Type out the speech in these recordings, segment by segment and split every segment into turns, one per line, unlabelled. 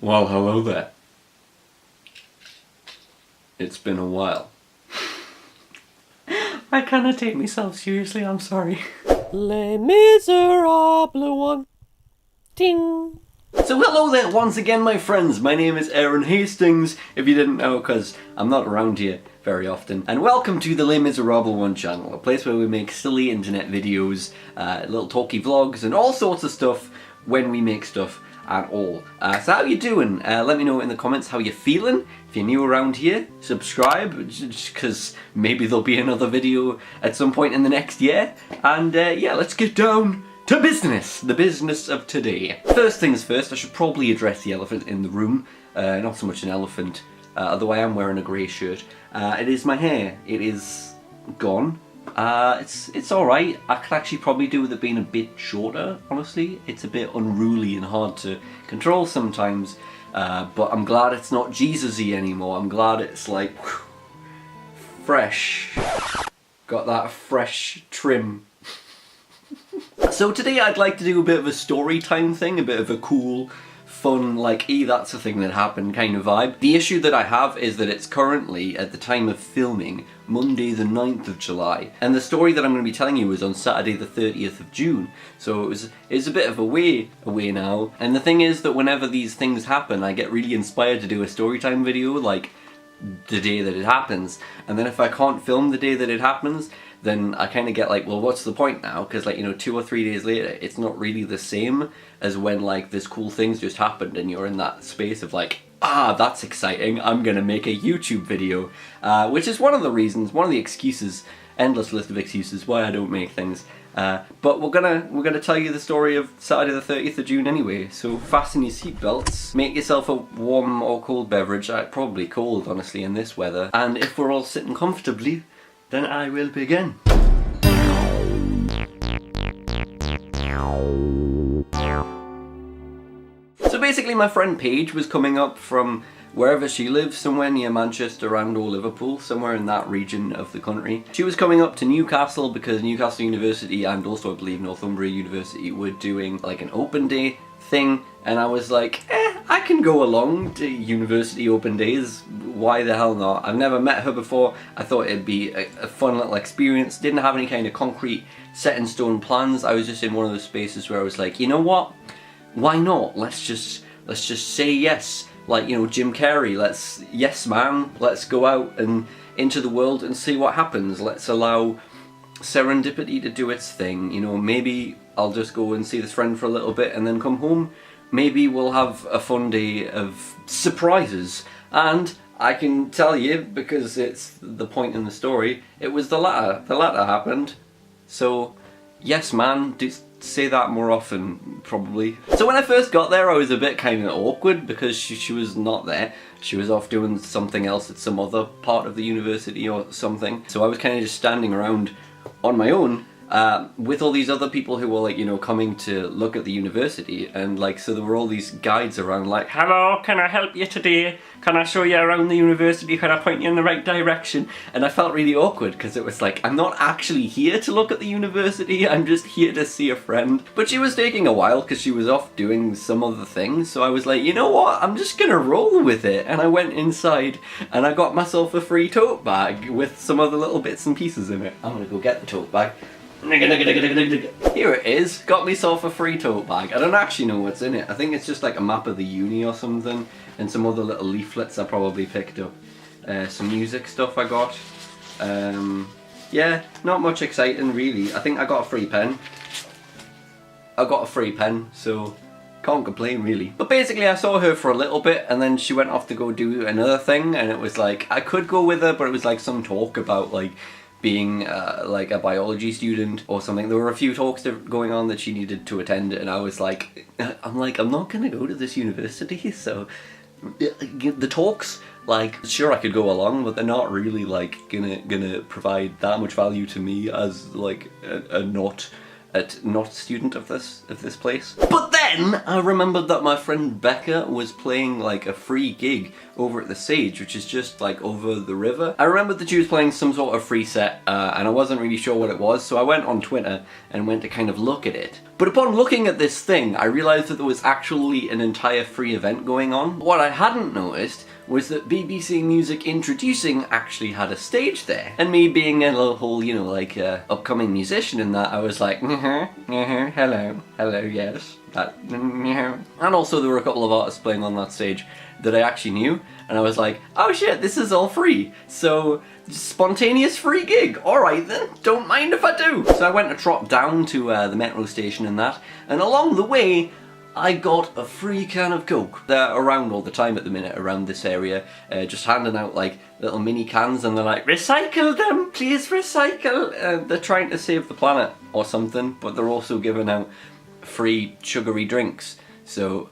Well, hello there. It's been a while.
I cannot take myself seriously, I'm sorry.
Les Miserables one. Ding.
So hello there once again, my friends. My name is Aaron Hastings, if you didn't know, because I'm not around here very often. And welcome to the Les Miserables one channel, a place where we make silly internet videos, little talky vlogs, and all sorts of stuff when we make stuff at all. So how you doing? Let me know in the comments how you're feeling. If you're new around here, subscribe, because maybe there'll be another video at some point in the next year. And yeah, let's get down to business, the business of today. First things first, I should probably address the elephant in the room. Not so much an elephant, although I am wearing a grey shirt. It is my hair. It is gone. It's alright. I could actually probably do with it being a bit shorter, honestly. It's a bit unruly and hard to control sometimes, but I'm glad it's not Jesus-y anymore. I'm glad it's like, whew, fresh. Got that fresh trim. So today I'd like to do a bit of a story time thing, a bit of a cool, fun, like, that's a thing that happened kind of vibe. The issue that I have is that it's currently, at the time of filming, Monday the 9th of July. And the story that I'm going to be telling you is on Saturday the 30th of June. So it's a bit of a way away now. And the thing is that whenever these things happen, I get really inspired to do a story time video, like, the day that it happens. And then if I can't film the day that it happens, then I kind of get like, well, what's the point now? Because, like, you know, 2 or 3 days later, it's not really the same as when, like, this cool thing's just happened and you're in that space of like, that's exciting, I'm gonna make a YouTube video. Which is one of the reasons, one of the excuses, endless list of excuses why I don't make things. But we're gonna tell you the story of Saturday the 30th of June anyway, so fasten your seatbelts, make yourself a warm or cold beverage, probably cold honestly in this weather, and if we're all sitting comfortably, then I will begin. So basically my friend Paige was coming up from wherever she lives, somewhere near Manchester and or Liverpool, somewhere in that region of the country. She was coming up to Newcastle because Newcastle University and also I believe Northumbria University were doing like an open day thing, and I was like, I can go along to university open days, why the hell not? I've never met her before, I thought it'd be a fun little experience, didn't have any kind of concrete set in stone plans. I was just in one of those spaces where I was like, you know what, why not? Let's just say yes. Like, you know, Jim Carrey, yes man, let's go out and into the world and see what happens. Let's allow serendipity to do its thing. You know, maybe I'll just go and see this friend for a little bit and then come home. Maybe we'll have a fun day of surprises. And I can tell you, because it's the point in the story, it was the latter. The latter happened. So, yes man, do say that more often, probably. So when I first got there, I was a bit kind of awkward because she was not there. She was off doing something else at some other part of the university or something. So I was kind of just standing around on my own with all these other people who were, like, you know, coming to look at the university, and like, so there were all these guides around like, hello, can I help you today? Can I show you around the university? Can I point you in the right direction? And I felt really awkward because it was like, I'm not actually here to look at the university, I'm just here to see a friend. But she was taking a while because she was off doing some other things, so I was like, you know what, I'm just gonna roll with it. And I went inside and I got myself a free tote bag with some other little bits and pieces in it. I'm gonna go get the tote bag. Here it is, got myself a free tote bag. I don't actually know what's in it. I think it's just like a map of the uni or something, and some other little leaflets I probably picked up. Some music stuff I got. Yeah, not much exciting really. I think I got a free pen. So can't complain really. But basically I saw her for a little bit and then she went off to go do another thing, and it was like, I could go with her, but it was like some talk about like being like a biology student or something. There were a few talks going on that she needed to attend, and I was like, I'm not gonna go to this university, so the talks, like, sure I could go along, but they're not really like gonna provide that much value to me as like a not student of this place. But then I remembered that my friend Becca was playing like a free gig over at the Sage, which is just like over the river. I remembered that she was playing some sort of free set and I wasn't really sure what it was, so I went on Twitter and went to kind of look at it. But upon looking at this thing, I realised that there was actually an entire free event going on. What I hadn't noticed was that BBC Music Introducing actually had a stage there. And me being a whole, you know, like, upcoming musician in that, I was like, hello, yes. And also there were a couple of artists playing on that stage that I actually knew, and I was like, oh shit, this is all free. So, spontaneous free gig. Alright then, don't mind if I do. So I went to trot down to the metro station and that, and along the way, I got a free can of Coke. They're around all the time at the minute around this area, just handing out like little mini cans, and they're like, recycle them, please recycle. They're trying to save the planet or something, but they're also giving out free sugary drinks. So,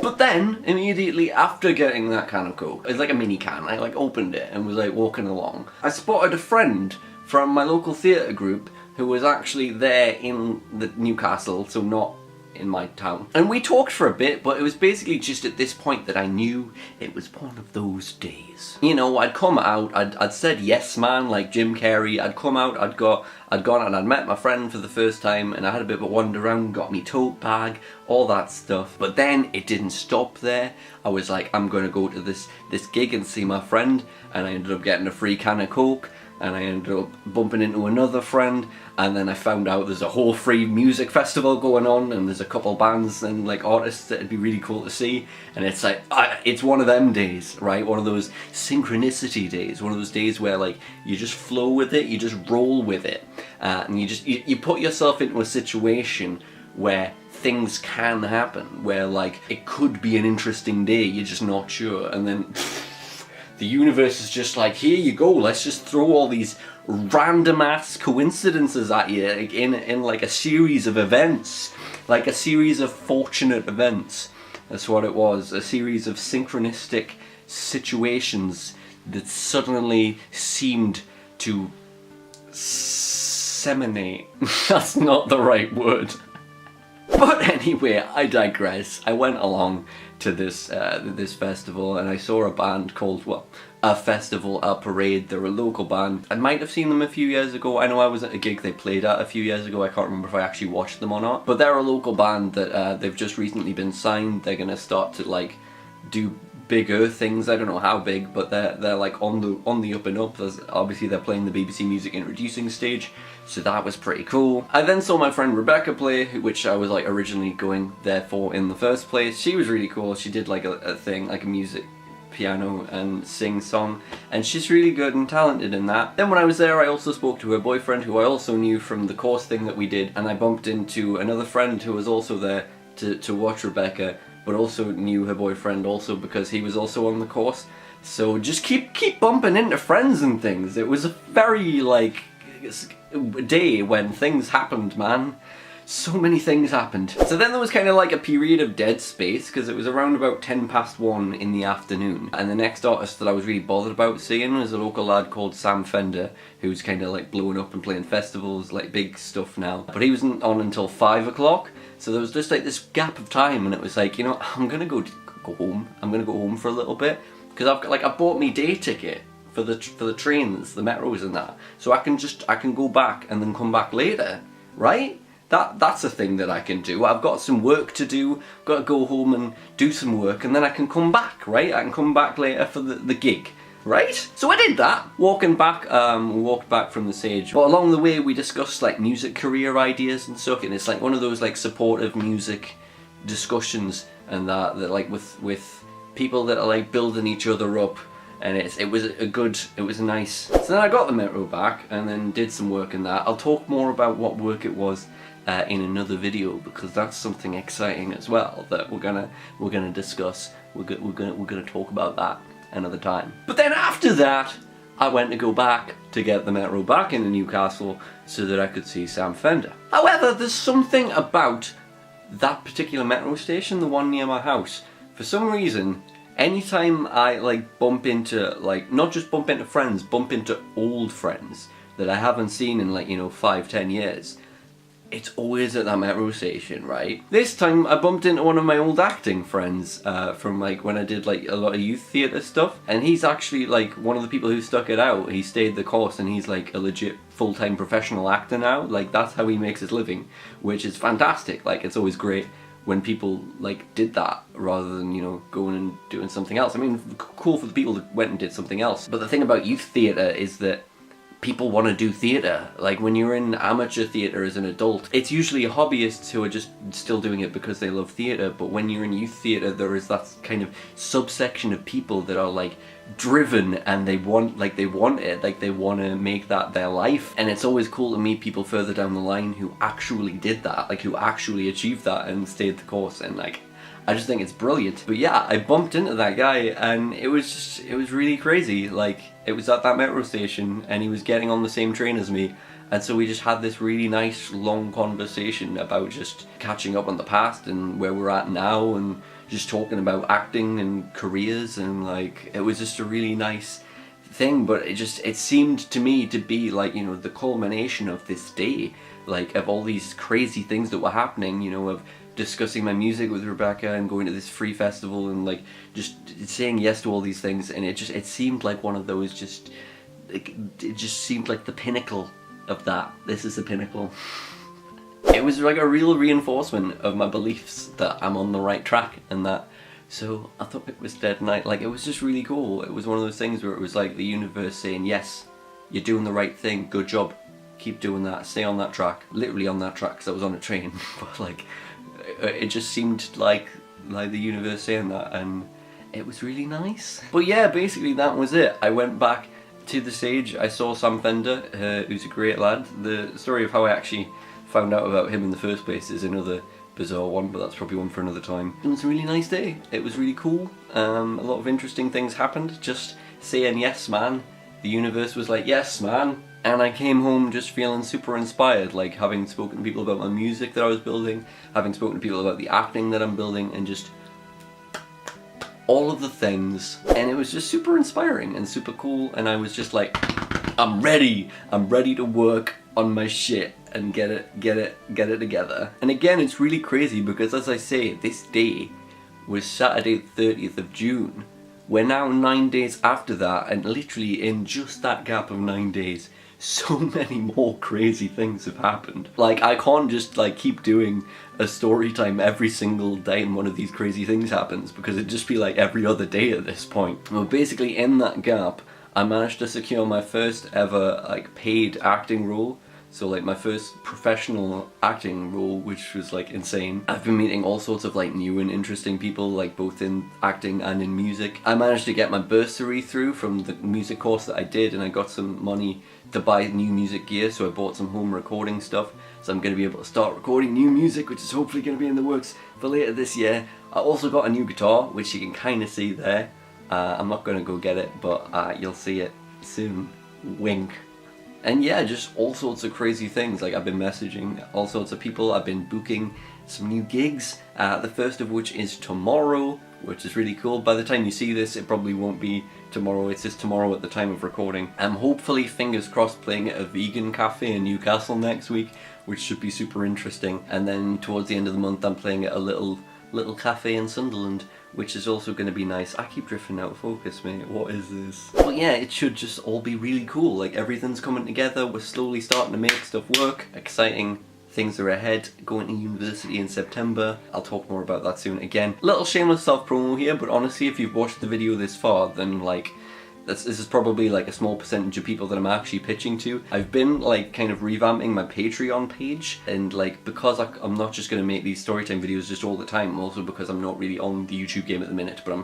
but then immediately after getting that can of Coke, it's like a mini can, I like opened it and was like walking along. I spotted a friend from my local theatre group who was actually there in the Newcastle, so not in my town. And we talked for a bit, but it was basically just at this point that I knew it was one of those days. You know, I'd come out, I'd said yes man, like Jim Carrey. I'd come out, I'd gone and I'd met my friend for the first time, and I had a bit of a wander around, got me tote bag, all that stuff. But then it didn't stop there. I was like, I'm gonna go to this gig and see my friend, and I ended up getting a free can of Coke, and I ended up bumping into another friend, and then I found out there's a whole free music festival going on, and there's a couple bands and like artists that it'd be really cool to see, and it's like, it's one of them days, right? One of those synchronicity days, one of those days where like you just flow with it, you just roll with it, and you put yourself into a situation where things can happen, where like it could be an interesting day, you're just not sure, and then the universe is just like, here you go, let's just throw all these random ass coincidences at you, like in like a series of events, like a series of fortunate events. That's what it was, a series of synchronistic situations that suddenly seemed to seminate. That's not the right word. But anyway, I digress. I went along to this this festival, and I saw a band called, well, a festival, a parade. They're a local band. I might have seen them a few years ago. I know I was at a gig they played at a few years ago. I can't remember if I actually watched them or not. But they're a local band that they've just recently been signed. They're gonna start to like do bigger things. I don't know how big, but they're like on the up and up. Obviously they're playing the BBC Music Introducing stage, so that was pretty cool. I then saw my friend Rebecca play, which I was like originally going there for in the first place. She was really cool. She did like a thing, like a music piano and sing song, and she's really good and talented in that. Then when I was there, I also spoke to her boyfriend, who I also knew from the course thing that we did, and I bumped into another friend who was also there to watch Rebecca, but also knew her boyfriend also because he was also on the course. So just keep bumping into friends and things. It was a very like day when things happened, man. So many things happened. So then there was kind of like a period of dead space, because it was around about 1:10 in the afternoon, and the next artist that I was really bothered about seeing was a local lad called Sam Fender, who's kind of like blowing up and playing festivals, like big stuff now. But he wasn't on until 5 o'clock, so there was just like this gap of time, and it was like, you know, I'm gonna go home. I'm gonna go home for a little bit, because I bought me day ticket for the trains, the metros and that, so I can go back and then come back later, right? That's a thing that I can do. I've got some work to do, got to go home and do some work, and then I can come back, right? I can come back later for the gig, right? So I did that. Walking back, we walked back from the stage, but along the way we discussed like music career ideas and stuff, and it's like one of those like supportive music discussions and that like with people that are like building each other up. And it was nice. So then I got the metro back and then did some work in that. I'll talk more about what work it was in another video, because that's something exciting as well that we're gonna discuss. We're gonna talk about that another time. But then after that, I went to go back to get the metro back into Newcastle so that I could see Sam Fender. However, there's something about that particular metro station, the one near my house. For some reason, anytime I like bump into, like, not just bump into friends, bump into old friends that I haven't seen in like, you know, 5-10 years, it's always at that metro station, right? This time I bumped into one of my old acting friends from like when I did like a lot of youth theatre stuff, and he's actually like one of the people who stuck it out. He stayed the course, and he's like a legit full-time professional actor now. Like, that's how he makes his living, which is fantastic. Like, it's always great when people like did that rather than, you know, going and doing something else. I mean, cool for the people that went and did something else. But the thing about youth theatre is that people want to do theatre. Like, when you're in amateur theatre as an adult, it's usually hobbyists who are just still doing it because they love theatre. But when you're in youth theatre, there is that kind of subsection of people that are like driven, and they want it, like they want to make that their life. And it's always cool to meet people further down the line who actually did that, like who actually achieved that and stayed the course. And like, I just think it's brilliant. But yeah, I bumped into that guy, and it was really crazy. Like, it was at that metro station, and he was getting on the same train as me, and so we just had this really nice long conversation about just catching up on the past and where we're at now, and just talking about acting and careers. And like, it was just a really nice thing. But it seemed to me to be like, you know, the culmination of this day, like of all these crazy things that were happening, you know, of discussing my music with Rebecca and going to this free festival and like just saying yes to all these things. And it seemed like one of those, just like, it just seemed like the pinnacle of that. This is the pinnacle. It was like a real reinforcement of my beliefs that I'm on the right track and that. So I thought it was dead night. Like, it was just really cool. It was one of those things where it was like the universe saying, yes, you're doing the right thing, good job, keep doing that, stay on that track. Literally on that track, because I was on a train. But like, it just seemed like the universe saying that, and it was really nice. But yeah, basically that was it. I went back to the stage, I saw Sam Fender, who's a great lad. The story of how I actually found out about him in the first place is another bizarre one, but that's probably one for another time. It was a really nice day. It was really cool. A lot of interesting things happened. Just saying yes, man. The universe was like, yes, man. And I came home just feeling super inspired, like having spoken to people about my music that I was building, having spoken to people about the acting that I'm building, and just all of the things. And it was just super inspiring and super cool, and I was just like, I'm ready to work on my shit and get it together. And again, it's really crazy because, as I say, this day was Saturday 30th of June. We're now 9 days after that, and literally in just that gap of 9 days, so many more crazy things have happened. Like, I can't just like keep doing a story time every single time one of these crazy things happens, because it'd just be like every other day at this point. Well, basically in that gap, I managed to secure my first ever like paid acting role. So like my first professional acting role, which was like insane. I've been meeting all sorts of like new and interesting people, like both in acting and in music. I managed to get my bursary through from the music course that I did, and I got some money to buy new music gear, so I bought some home recording stuff. So I'm going to be able to start recording new music, which is hopefully going to be in the works for later this year. I also got a new guitar, which you can kind of see there. I'm not going to go get it, but you'll see it soon. Wink. And yeah, just all sorts of crazy things. Like, I've been messaging all sorts of people, I've been booking some new gigs, the first of which is tomorrow, which is really cool. By the time you see this, it probably won't be tomorrow, it's just tomorrow at the time of recording. I'm hopefully, fingers crossed, playing at a vegan cafe in Newcastle next week, which should be super interesting. And then towards the end of the month, I'm playing at a little cafe in Sunderland, which is also going to be nice. I keep drifting out of focus, mate. What is this? But yeah, it should just all be really cool. Like, everything's coming together. We're slowly starting to make stuff work. Exciting things are ahead. Going to university in September. I'll talk more about that soon. Again, little shameless self-promo here, but honestly, if you've watched the video this far, then like, this is probably like a small percentage of people that I'm actually pitching to. I've been like kind of revamping my Patreon page, and like, because I'm not just going to make these storytime videos just all the time, also because I'm not really on the YouTube game at the minute, but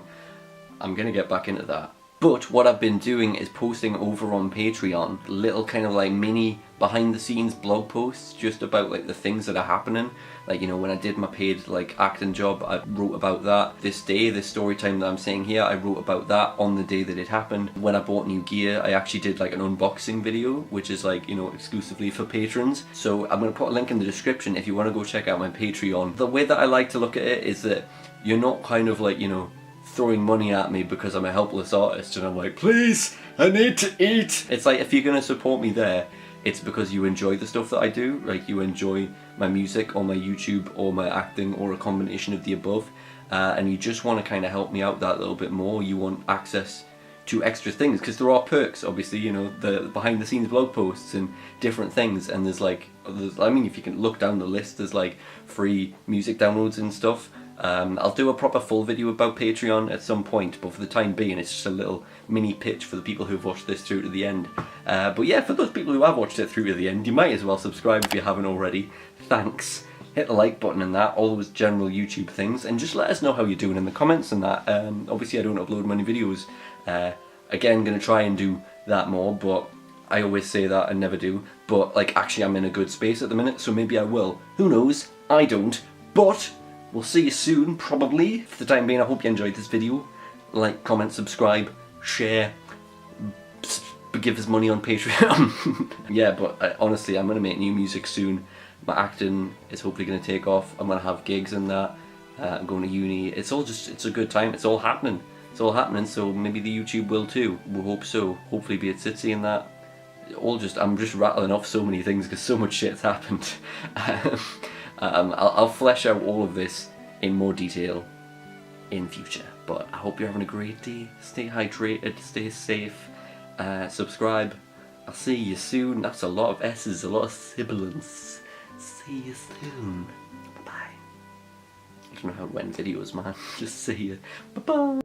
I'm going to get back into that. But what I've been doing is posting over on Patreon little kind of like mini behind the scenes blog posts just about like the things that are happening. Like, you know, when I did my paid like acting job, I wrote about that. This day, this story time that I'm saying here, I wrote about that on the day that it happened. When I bought new gear, I actually did like an unboxing video, which is like, you know, exclusively for patrons. So I'm going to put a link in the description if you want to go check out my Patreon. The way that I like to look at it is that you're not kind of like, you know, throwing money at me because I'm a helpless artist and I'm like, please, I need to eat. It's like, if you're gonna support me there, it's because you enjoy the stuff that I do. Like, you enjoy my music or my YouTube or my acting or a combination of the above, and you just want to kind of help me out that little bit more. You want access to extra things, because there are perks, obviously, you know, the behind the scenes blog posts and different things, and I mean, if you can look down the list, there's like free music downloads and stuff. I'll do a proper full video about Patreon at some point, but for the time being it's just a little mini pitch for the people who've watched this through to the end. But yeah, for those people who have watched it through to the end, you might as well subscribe if you haven't already. Thanks. Hit the like button and that, all those general YouTube things, and just let us know how you're doing in the comments and that. Obviously I don't upload many videos. Again, gonna try and do that more, but I always say that and never do. But like, actually I'm in a good space at the minute, so maybe I will. Who knows? I don't. But we'll see you soon, probably. For the time being, I hope you enjoyed this video. Like, comment, subscribe, share, give us money on Patreon. Yeah, but honestly, I'm gonna make new music soon. My acting is hopefully gonna take off. I'm gonna have gigs and that. I'm going to uni. It's a good time. It's all happening. It's all happening, so maybe the YouTube will too. We hope so. Hopefully be at Citsy and that. I'm just rattling off so many things because so much shit's happened. I'll flesh out all of this in more detail in future, but I hope you're having a great day. Stay hydrated, stay safe, subscribe. I'll see you soon. That's a lot of S's, a lot of sibilants. See you soon. Bye. I don't know how to end videos, man. Just see you. Bye bye.